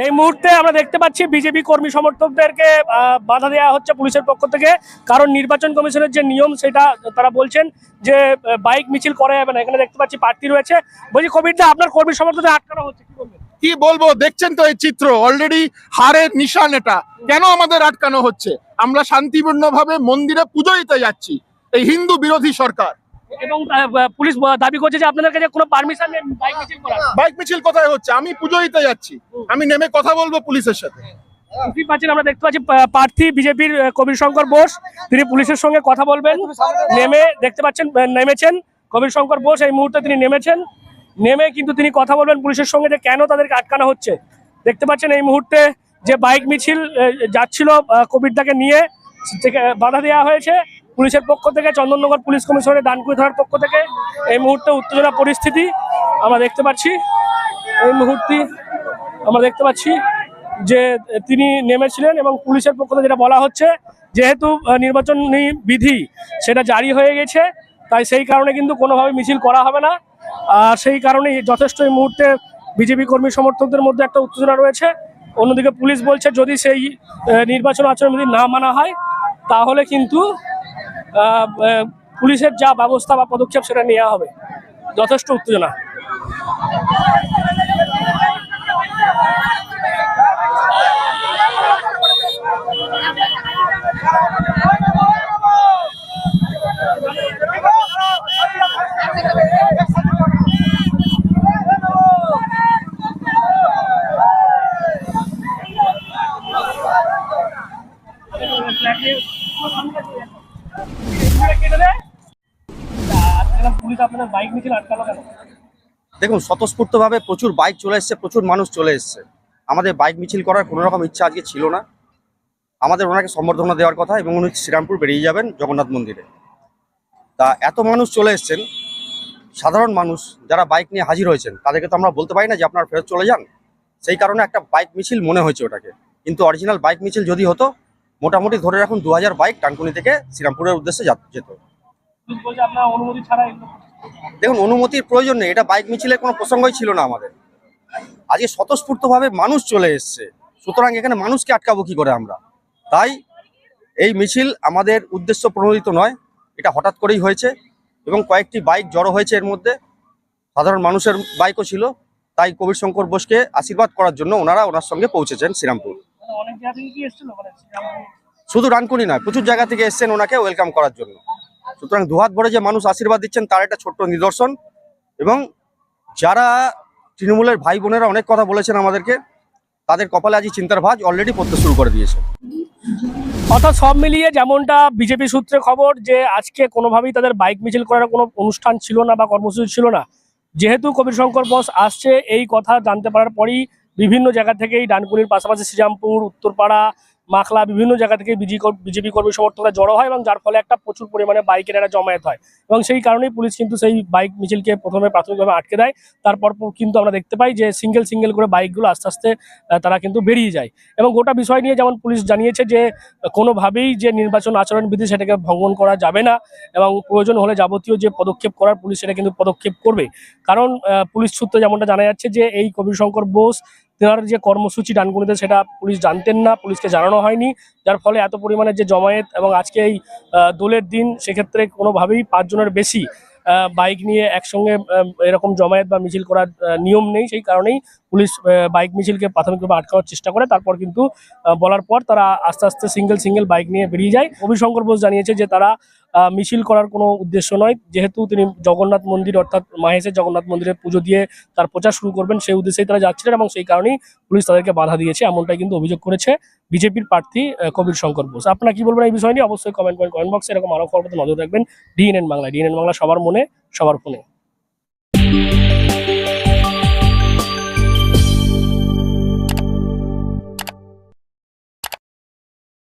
এই মুহূর্তে আমরা দেখতে পাচ্ছি বিজেপি কর্মী সমর্থকদেরকে বাধা দেওয়া হচ্ছে পুলিশের পক্ষ থেকে, কারণ নির্বাচন কমিশনের যে নিয়ম সেটা তারা বলছেন যে বাইক মিছিল করা যাবে না। এখানে দেখতে পাচ্ছি প্রার্থী রয়েছে। বলছি কবিরদা, আপনার কর্মী সমর্থকদের আটকানো হচ্ছে, কি বলবেন? কি বলবো, দেখছেন তো এই চিত্র, অলরেডি হারের নিশান। এটা কেন আমাদের আটকানো হচ্ছে? আমরা শান্তিপূর্ণভাবে মন্দিরে পুজো দিতে যাচ্ছি। এই হিন্দু বিরোধী সরকার এবং পুলিশ দাবি করছে যে আপনাদের কাছে কোনো পারমিশন নেই বাইক মিছিল করার। বাইক মিছিল কোথায় হচ্ছে? আমি পুজো দিতে যাচ্ছি, আমি নেমে কথা বলবো পুলিশের সাথে। বুঝতেই পারছেন, আমরা দেখতে পাচ্ছি প্রার্থী বিজেপির কবির শঙ্কর বোস, তিনি পুলিশের সঙ্গে কথা বলবেন। নেমে দেখতে পাচ্ছেন নেমেছেন কবির শঙ্কর বোস, এই মুহূর্তে তিনি নেমেছেন। নেমে কিন্তু তিনি কথা বলবেন পুলিশের সঙ্গে যে কেন তাদেরকে আটকানো হচ্ছে। দেখতে পাচ্ছেন এই মুহূর্তে যে বাইক মিছিল যাচ্ছিল কবিরদাকে নিয়ে, বাধা দেওয়া হয়েছে পুলিশের পক্ষ থেকে, চন্দননগর পুলিশ কমিশনারের ডানকুনি থানার পক্ষ থেকে। এই মুহূর্তে উত্তেজনা পরিস্থিতি আমরা দেখতে পাচ্ছি। এই মুহূর্তে আমরা দেখতে পাচ্ছি যে তিনি নেমেছিলেন এবং পুলিশের পক্ষ থেকে যেটা বলা হচ্ছে, যেহেতু নির্বাচনী বিধি সেটা জারি হয়ে গেছে, তাই সেই কারণে কিন্তু কোনোভাবে মিছিল করা হবে না। আর সেই কারণেই যথেষ্ট এই মুহূর্তে বিজেপি কর্মী সমর্থকদের মধ্যে একটা উত্তেজনা রয়েছে। অন্যদিকে পুলিশ বলছে যদি সেই নির্বাচন আচরণবিধি না মানা হয় তাহলে কিন্তু পুলিশের যা ব্যবস্থা বা পদক্ষেপ সেটা নেওয়া হবে। যথেষ্ট উত্তেজনা। দেখুন, স্বতঃস্ফূর্তভাবে প্রচুর বাইক চলে এসছে, প্রচুর মানুষ চলে এসছে। আমাদের বাইক মিছিল করার কোনো রকম ইচ্ছা আজকে ছিল না। আমাদের ওনাকে সম্বর্ধনা দেওয়ার কথা এবং উনি শ্রীরামপুর বেরিয়ে যাবেন জগন্নাথ মন্দিরে। তা এত মানুষ চলে এসছেন, সাধারণ মানুষ যারা বাইক নিয়ে হাজির হয়েছেন তাদেরকে তো আমরা বলতে পারি না যে আপনারা ফেরত চলে যান। সেই কারণে একটা বাইক মিছিল মনে হয়েছে ওটাকে, কিন্তু অরিজিনাল বাইক মিছিল যদি হতো, মোটামুটি ধরে রাখুন 2000 বাইক ডানকুনি থেকে শ্রীরামপুরের উদ্দেশ্যে যেত। দেখুন, অনুমতির প্রয়োজন নেই, এটা বাইক মিছিলের কোনো প্রসঙ্গই ছিল না আমাদের। আজকে স্বতঃস্ফূর্তভাবে মানুষ চলে এসছে, সুতরাং এখানে মানুষকে আটকাবো কি করে আমরা? তাই এই মিছিল আমাদের উদ্দেশ্য প্রণোদিত নয়, এটা হঠাৎ করেই হয়েছে এবং কয়েকটি বাইক জড়ো হয়েছে। এর মধ্যে সাধারণ মানুষের বাইকও ছিল। তাই কবির শঙ্কর বোসকে আশীর্বাদ করার জন্য ওনার সঙ্গে পৌঁছেছেন শ্রীরামপুর। শুধু ডানকুনি নয়, প্রচুর জায়গা থেকে এসছেন ওনাকে ওয়েলকাম করার জন্য। সুতরাং দুহাত ভরে যে মানুষ আশীর্বাদ দিচ্ছেন তার একটা ছোট্ট নিদর্শন। এবং যারা তৃণমূলের ভাই বোনেরা অনেক কথা বলেছেন আমাদেরকে, তাদের কপালে আজই চিন্তার ভাঁজ অলরেডি পড়তে শুরু করে দিয়েছে। অর্থাৎ সব মিলিয়ে যেমনটা বিজেপি সূত্রে খবর, যে আজকে কোনোভাবেই তাদের বাইক মিছিল করার কোনো অনুষ্ঠান ছিল না বা কর্মসূচি ছিল না। যেহেতু কবির শঙ্কর বোস আসছে এই কথা জানতে পারার পরই বিভিন্ন জায়গা থেকেই ডানকুনির পাশাপাশি শ্রীরামপুর, উত্তরপাড়া, মাখলা বিভিন্ন জায়গা থেকে বিজেপি কর্মী সমর্থকরা জড়ো হয় এবং যার ফলে একটা প্রচুর পরিমাণে বাইকের একটা জমায়েত হয় এবং সেই কারণেই পুলিশ কিন্তু সেই বাইক মিছিলকে প্রথমে প্রাথমিকভাবে আটকে দেয়। তারপর কিন্তু আমরা দেখতে পাই যে সিঙ্গেল করে বাইকগুলো আস্তে আস্তে তারা কিন্তু বেরিয়ে যায়। এবং গোটা বিষয় নিয়ে যেমন পুলিশ জানিয়েছে যে কোনোভাবেই যে নির্বাচন আচরণ বিধি সেটাকে ভঙ্গন করা যাবে না এবং প্রয়োজন হলে যাবতীয় যে পদক্ষেপ করার পুলিশ সেটা কিন্তু পদক্ষেপ করবে। কারণ পুলিশ সূত্রে যেমনটা জানা যাচ্ছে যে এই কবির শঙ্কর বোস তেনার যে কর্মসূচি ডানকুনিতে সেটা পুলিশ জানতেন না, পুলিশকে জানানো হয়নি, যার ফলে এত পরিমাণে যে জমায়েত এবং আজকে এই দোলের দিন সেক্ষেত্রে কোনোভাবেই 5 জনের বেশি বাইক নিয়ে একসঙ্গে এরকম জমায়েত বা মিছিল করার নিয়ম নেই। সেই কারণেই পুলিশ বাইক মিছিলকে প্রাথমিকভাবে আটকানোর চেষ্টা করে, তারপর কিন্তু বলার পর তারা আস্তে আস্তে সিঙ্গেল বাইক নিয়ে বেরিয়ে যায়। কবি শঙ্কর বোস জানিয়েছে যে তারা মিছিল করার কোনো উদ্দেশ্য নয়, যেহেতু তিনি জগন্নাথ মন্দির অর্থাৎ মাহেশের জগন্নাথ মন্দিরে পুজো দিয়ে তার প্রচার শুরু করবেন সেই উদ্দেশ্যেই তারা যাচ্ছিলেন এবং সেই কারণেই পুলিশ তাদেরকে বাধা দিয়েছে, এমনটাই কিন্তু অভিযোগ করেছে বিজেপির প্রার্থী কবির শঙ্কর বোস। আপনারা কি বলবেন এই বিষয় নিয়ে অবশ্যই কমেন্ট বক্সে। এরকম আরো খবর পেতে নজর রাখবেন ডিএনএন বাংলা। ডিএনএন বাংলা সবার মনে, সবার ফোনে।